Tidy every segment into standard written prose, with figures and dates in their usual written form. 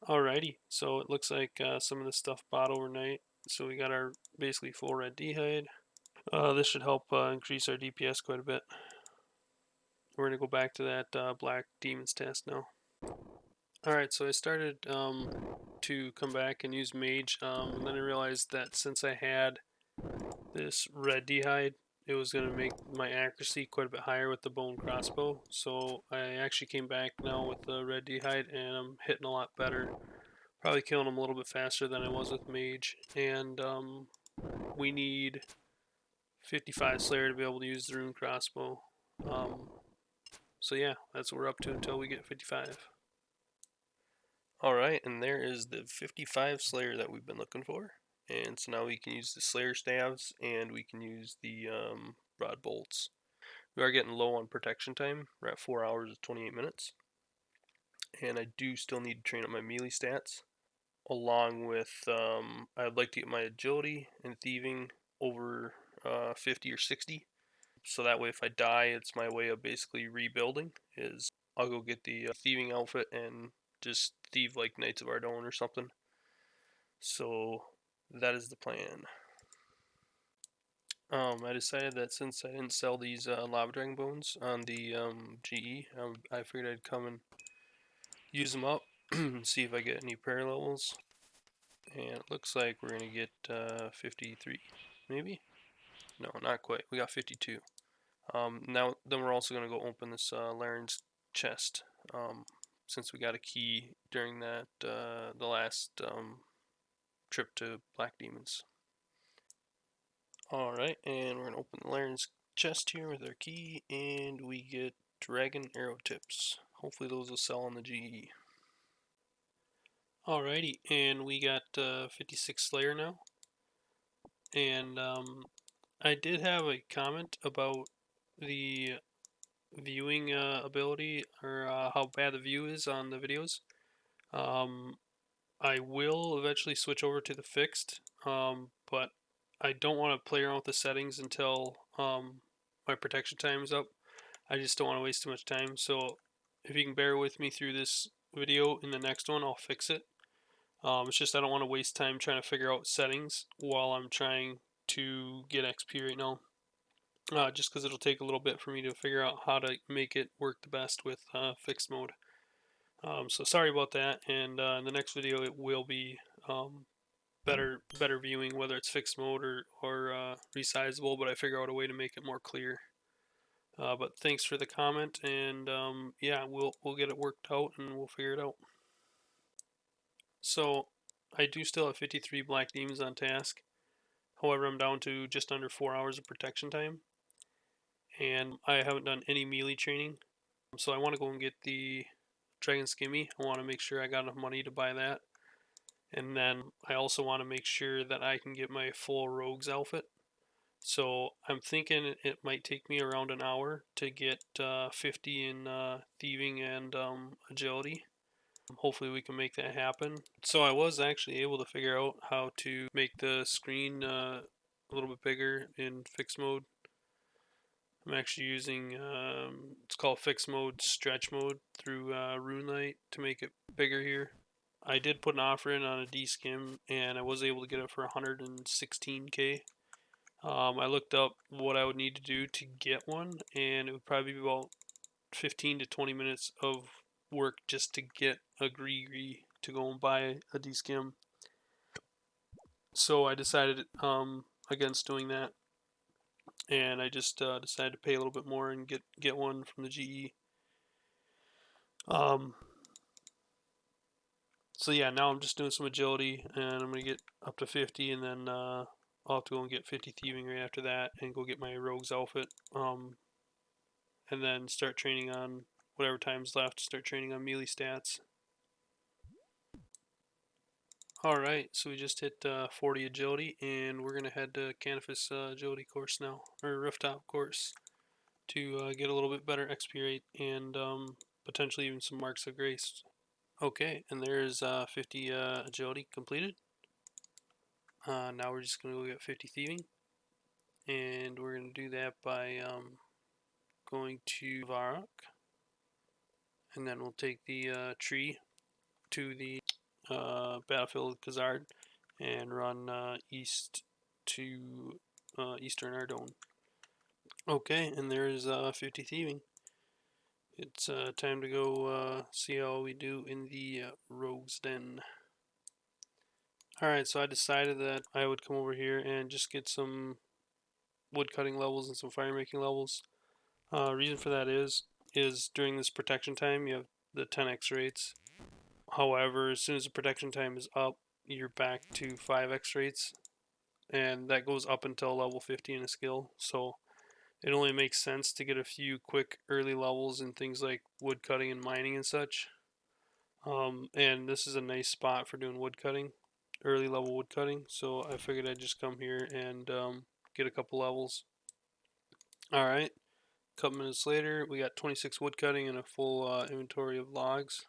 Alrighty, so it looks like some of the stuff bought overnight. So we got our basically full red D-hide. This should help increase our DPS quite a bit. We're going to go back to that black demons test now. Alright, so I started to come back and use mage, and then I realized that since I had this red D-hide, it was going to make my accuracy quite a bit higher with the bone crossbow. So I actually came back now with the red D-hide, and I'm hitting a lot better. Probably killing them a little bit faster than I was with mage. And we need 55 Slayer to be able to use the rune crossbow. So yeah, that's what we're up to until we get 55. Alright, and there is the 55 Slayer that we've been looking for. And so now we can use the Slayer staves and we can use the broad bolts. We are getting low on protection time. We're at 4 hours and 28 minutes. And I do still need to train up my melee stats. Along with, I'd like to get my agility and thieving over 50 or 60. So that way if I die, it's my way of basically rebuilding. Is I'll go get the thieving outfit and just thieve like Knights of Ardougne or something. So that is the plan. I decided that since I didn't sell these lava dragon bones on the GE, I figured I'd come and use them up and see if I get any prayer levels. And it looks like we're gonna get 53, maybe? No, not quite. We got 52. Now then we're also gonna go open this Laren's chest, since we got a key during that the last trip to Black Demons. Alright, and we're gonna open the Laren's chest here with our key, and we get dragon arrow tips. Hopefully those will sell on the GE. Alrighty, and we got 56 Slayer now. And I did have a comment about the viewing ability, or how bad the view is on the videos. I will eventually switch over to the fixed, but I don't want to play around with the settings until my protection time is up. I just don't want to waste too much time. So if you can bear with me through this video, in the next one I'll fix it. It's just I don't want to waste time trying to figure out settings while I'm trying to get XP right now. Just because it'll take a little bit for me to figure out how to make it work the best with fixed mode. So sorry about that, and in the next video it will be better viewing, whether it's fixed mode or resizable, but I figure out a way to make it more clear. But thanks for the comment, and yeah, we'll get it worked out and we'll figure it out. So I do still have 53 black demons on task. However, I'm down to just under 4 hours of protection time, and I haven't done any melee training. So I want to go and get the Dragon Skimmy. I want to make sure I got enough money to buy that. And then I also want to make sure that I can get my full Rogue's outfit. So I'm thinking it might take me around an hour to get 50 in thieving and agility. Hopefully we can make that happen. So I was actually able to figure out how to make the screen a little bit bigger in fixed mode. I'm actually using, it's called fixed mode stretch mode through RuneLite to make it bigger here. I did put an offer in on a D-skim and I was able to get it for 116k. I looked up what I would need to do to get one, and it would probably be about 15 to 20 minutes of work just to get a gree to go and buy a D-skim. So I decided against doing that, and I just decided to pay a little bit more and get one from the GE. So yeah, now I'm just doing some agility, and I'm gonna get up to 50, and then I'll have to go and get 50 thieving right after that, and go get my rogue's outfit, and then start training on whatever time's left. Start training on melee stats. Alright, so we just hit 40 agility, and we're gonna head to Canifis agility course now, or rooftop course, to get a little bit better XP rate and potentially even some marks of grace. Okay, and there's 50 agility completed. Now we're just going to go get 50 thieving, and we're going to do that by going to Varrock, and then we'll take the tree to the Battlefield Khazard and run east to Eastern Ardone. Okay, and there's 50 thieving. It's time to go see how we do in the Rogue's Den. Alright, so I decided that I would come over here and just get some wood cutting levels and some fire making levels. Reason for that is during this protection time you have the 10x rates. However, as soon as the protection time is up, you're back to 5x rates, and that goes up until level 50 in a skill. So it only makes sense to get a few quick early levels in things like wood cutting and mining and such. And this is a nice spot for doing wood cutting, early level wood cutting. So I figured I'd just come here and get a couple levels. Alright, a couple minutes later, we got 26 wood cutting and a full inventory of logs.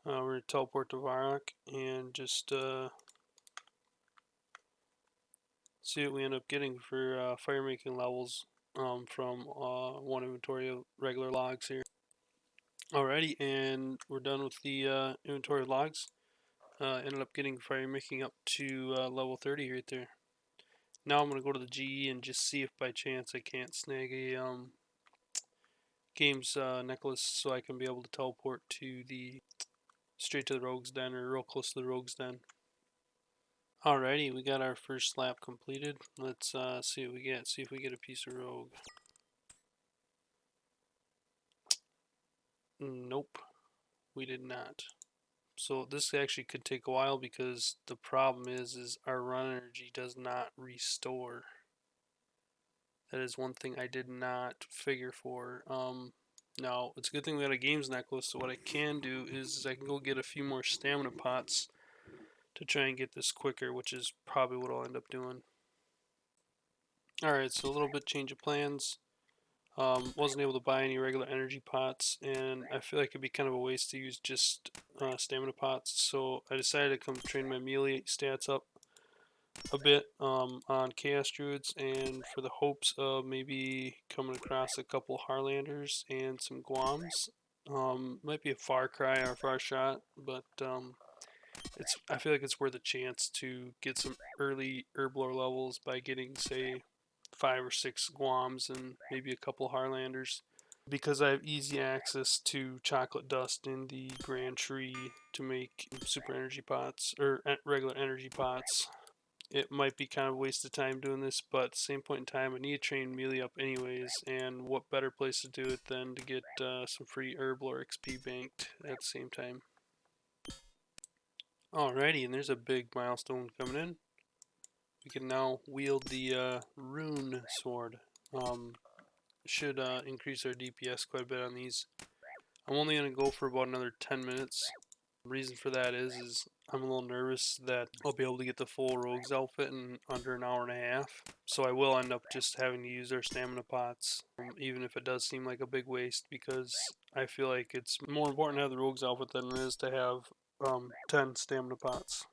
We're going to teleport to Varrock and just see what we end up getting for fire making levels from one inventory of regular logs here. Alrighty, and we're done with the inventory of logs. Ended up getting fire making up to level 30 right there. Now I'm going to go to the GE and just see if by chance I can't snag a games necklace so I can be able to teleport to the straight to the Rogue's Den, or real close to the Rogue's Den. Alrighty, we got our first lap completed. Let's see what we get. See if we get a piece of rogue. Nope, we did not. So this actually could take a while because the problem is our run energy does not restore. That is one thing I did not figure for. Now, it's a good thing we got a games necklace, so what I can do is I can go get a few more stamina pots to try and get this quicker, which is probably what I'll end up doing. Alright, so a little bit change of plans. Wasn't able to buy any regular energy pots, and I feel like it'd be kind of a waste to use just stamina pots, so I decided to come train my melee stats up a bit on Chaos Druids, and for the hopes of maybe coming across a couple Harlanders and some Guams. Might be a far cry or a far shot, but I feel like it's worth a chance to get some early Herblore levels by getting, say, 5 or 6 Guams and maybe a couple Harlanders. Because I have easy access to chocolate dust in the Grand Tree to make super energy pots, or regular energy pots, it might be kind of a waste of time doing this, but at the same point in time, I need to train melee up anyways, and what better place to do it than to get some free Herblore XP banked at the same time. Alrighty, and there's a big milestone coming in. We can now wield the rune sword. Should increase our DPS quite a bit on these. I'm only going to go for about another 10 minutes. The reason for that is I'm a little nervous that I'll be able to get the full rogue's outfit in under an hour and a half. So I will end up just having to use our stamina pots, even if it does seem like a big waste, because I feel like it's more important to have the rogue's outfit than it is to have 10 stamina pots.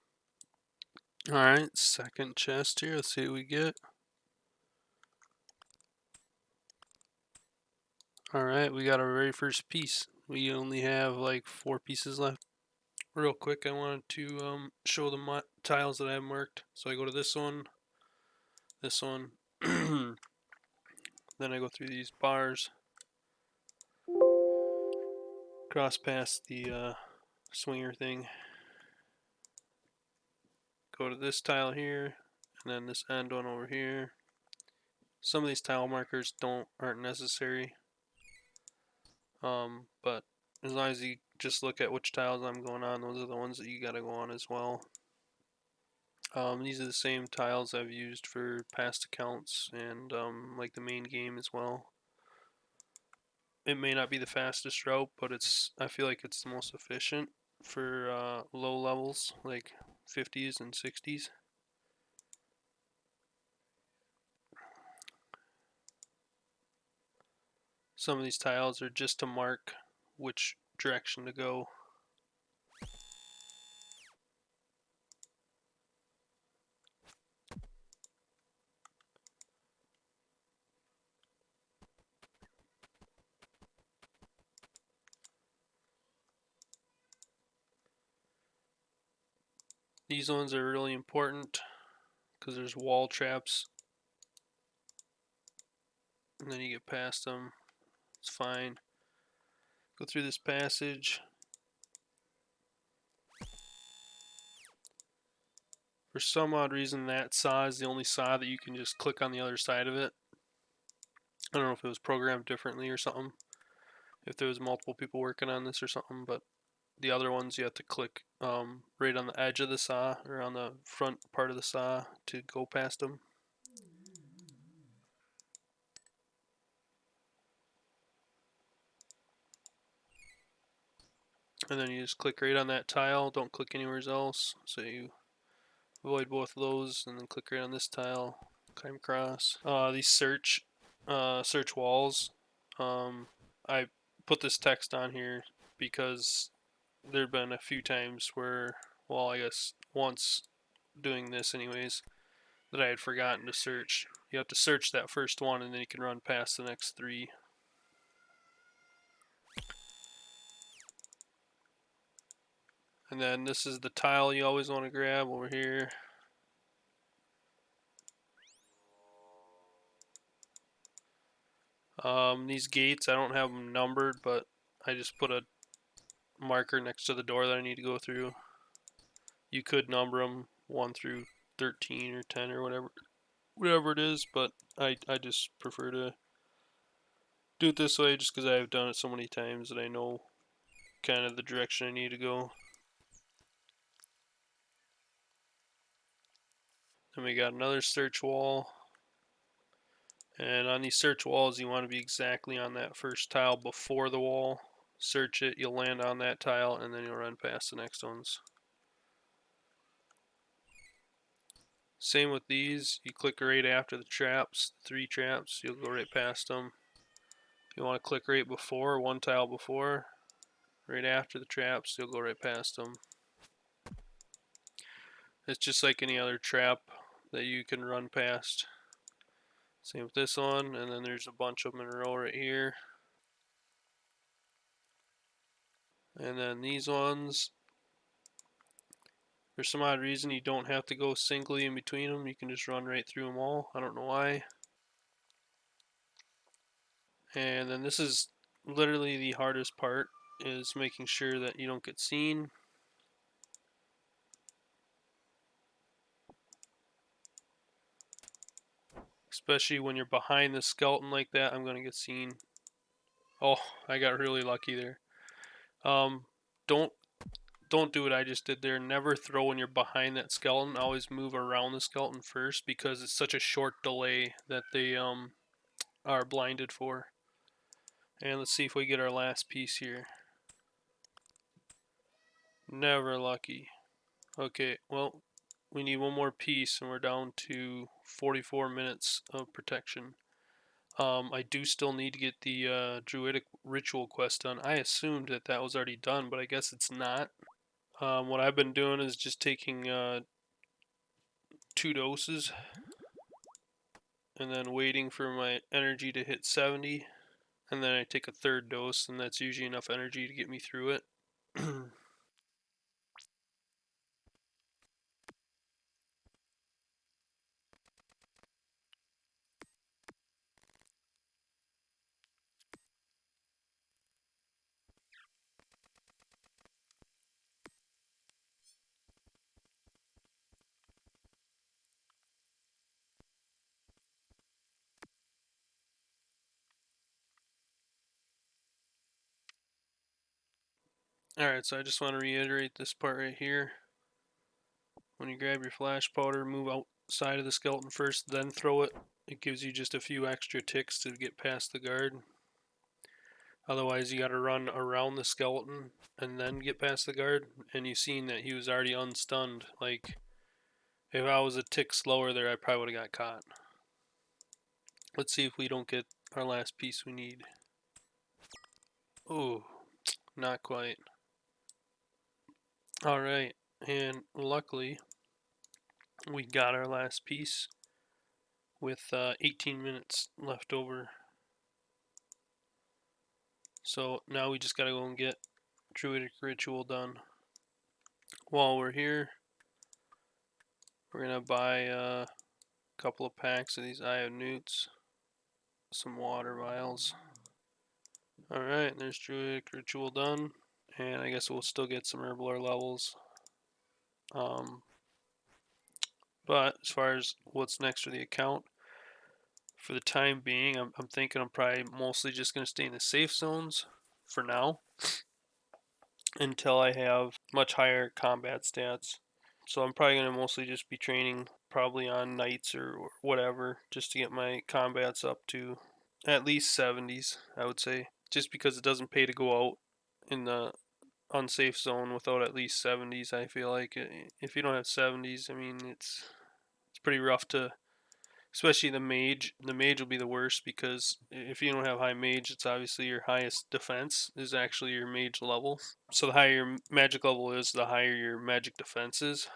Alright, second chest here. Let's see what we get. Alright, we got our very first piece. We only have like 4 pieces left. Real quick, I wanted to show the tiles that I have marked. So I go to this one, then I go through these bars, cross past the swinger thing, go to this tile here, and then this end one over here. Some of these tile markers aren't necessary, but as long as you just look at which tiles I'm going on, those are the ones that you gotta go on as well. These are the same tiles I've used for past accounts and like the main game as well. It may not be the fastest route, but I feel like it's the most efficient for low levels, like 50s and 60s. Some of these tiles are just to mark which direction to go. These ones are really important because there's wall traps, and then you get past them. It's fine. Go through this passage. For some odd reason, that saw is the only saw that you can just click on the other side of it. I don't know if it was programmed differently or something, if there was multiple people working on this or something, but the other ones you have to click right on the edge of the saw or on the front part of the saw to go past them. And then you just click right on that tile, don't click anywhere else, so you avoid both of those, and then click right on this tile, climb across. These search walls, I put this text on here because there have been a few times where, well, I guess once doing this anyways, that I had forgotten to search. You have to search that first one and then you can run past the next three. And then this is the tile you always want to grab over here. These gates, I don't have them numbered, but I just put a marker next to the door that I need to go through. You could number them 1 through 13 or 10 or whatever it is, but I just prefer to do it this way just because I've done it so many times that I know kind of the direction I need to go. Then we got another search wall. And on these search walls, you want to be exactly on that first tile before the wall. Search it, you'll land on that tile, and then you'll run past the next ones. Same with these. You click right after the traps, 3 traps, you'll go right past them. You want to click right before, 1 tile before, right after the traps, you'll go right past them. It's just like any other trap that you can run past. Same with this one, and then there's a bunch of them in a row right here. And then these ones, for some odd reason, you don't have to go singly in between them. You can just run right through them all. I don't know why. And then this is literally the hardest part, is making sure that you don't get seen. Especially when you're behind the skeleton like that, I'm going to get seen. Oh, I got really lucky there. Don't do what I just did there. Never throw when you're behind that skeleton. Always move around the skeleton first because it's such a short delay that they are blinded for. And let's see if we get our last piece here. Never lucky. Okay, well, we need one more piece and we're down to 44 minutes of protection. I do still need to get the druidic ritual quest done. I assumed that that was already done, but I guess it's not. What I've been doing is just taking 2 doses and then waiting for my energy to hit 70, and then I take a 3rd dose, and that's usually enough energy to get me through it. Alright, so I just want to reiterate this part right here. When you grab your flash powder, move outside of the skeleton first, then throw it. It gives you just a few extra ticks to get past the guard. Otherwise, you got to run around the skeleton and then get past the guard. And you've seen that he was already unstunned. Like, if I was a tick slower there, I probably would have got caught. Let's see if we don't get our last piece we need. Oh, not quite. Alright, and luckily, we got our last piece with 18 minutes left over. So now we just gotta go and get druidic ritual done. While we're here, We're gonna buy a couple of packs of these Eye of Newts, some water vials. Alright, there's Druidic Ritual done, and I guess we'll still get some Herblore levels. But as far as what's next for the account, for the time being, I'm thinking I'm probably mostly just going to stay in the safe zones for now until I have much higher combat stats. So I'm probably going to mostly just be training probably on knights or whatever, just to get my combats up to at least 70s, I would say. Just because it doesn't pay to go out in the unsafe zone without at least 70s, I feel like. If you don't have 70s, I mean, it's pretty rough to, especially the mage. The mage will be the worst because if you don't have high mage, it's obviously your highest defense is actually your mage level. So the higher your magic level is, the higher your magic defense is.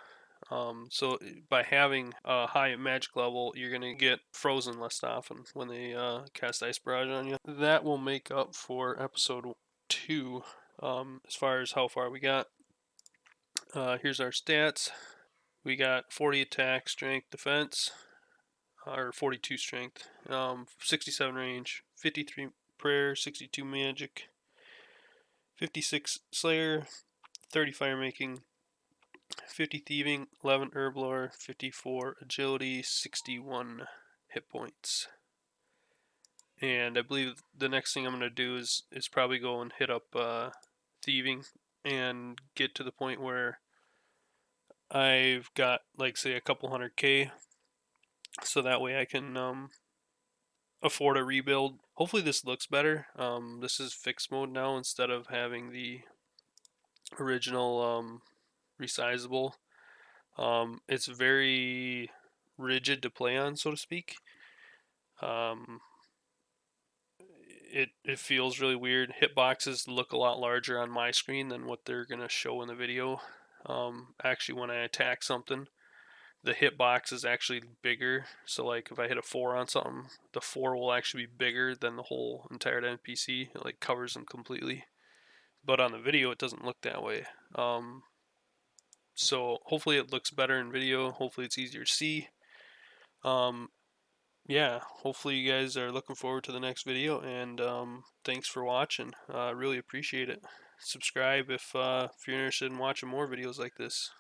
So by having a high magic level, you're going to get frozen less often when they cast Ice Barrage on you. That will make up for episode 2 as far as how far we got. Here's our stats. We got 40 attack, strength, defense, or 42 strength, 67 range, 53 prayer, 62 magic, 56 slayer, 30 fire making, 50 thieving, 11 herblore, 54 agility, 61 hit points. And I believe the next thing I'm going to do is probably go and hit up thieving and get to the point where I've got, like, say, a couple 100k, so that way I can afford a rebuild. Hopefully this looks better. This is fixed mode now instead of having the original resizable. It's very rigid to play on, so to speak. It feels really weird. Hitboxes look a lot larger on my screen than what they're gonna show in the video. Actually, when I attack something, the hitbox is actually bigger. So like if I hit a 4 on something, the 4 will actually be bigger than the whole entire NPC. It like covers them completely. But on the video, it doesn't look that way. So hopefully it looks better in video. Hopefully it's easier to see. Yeah, hopefully you guys are looking forward to the next video, and thanks for watching. I really appreciate it. Subscribe if you're interested in watching more videos like this.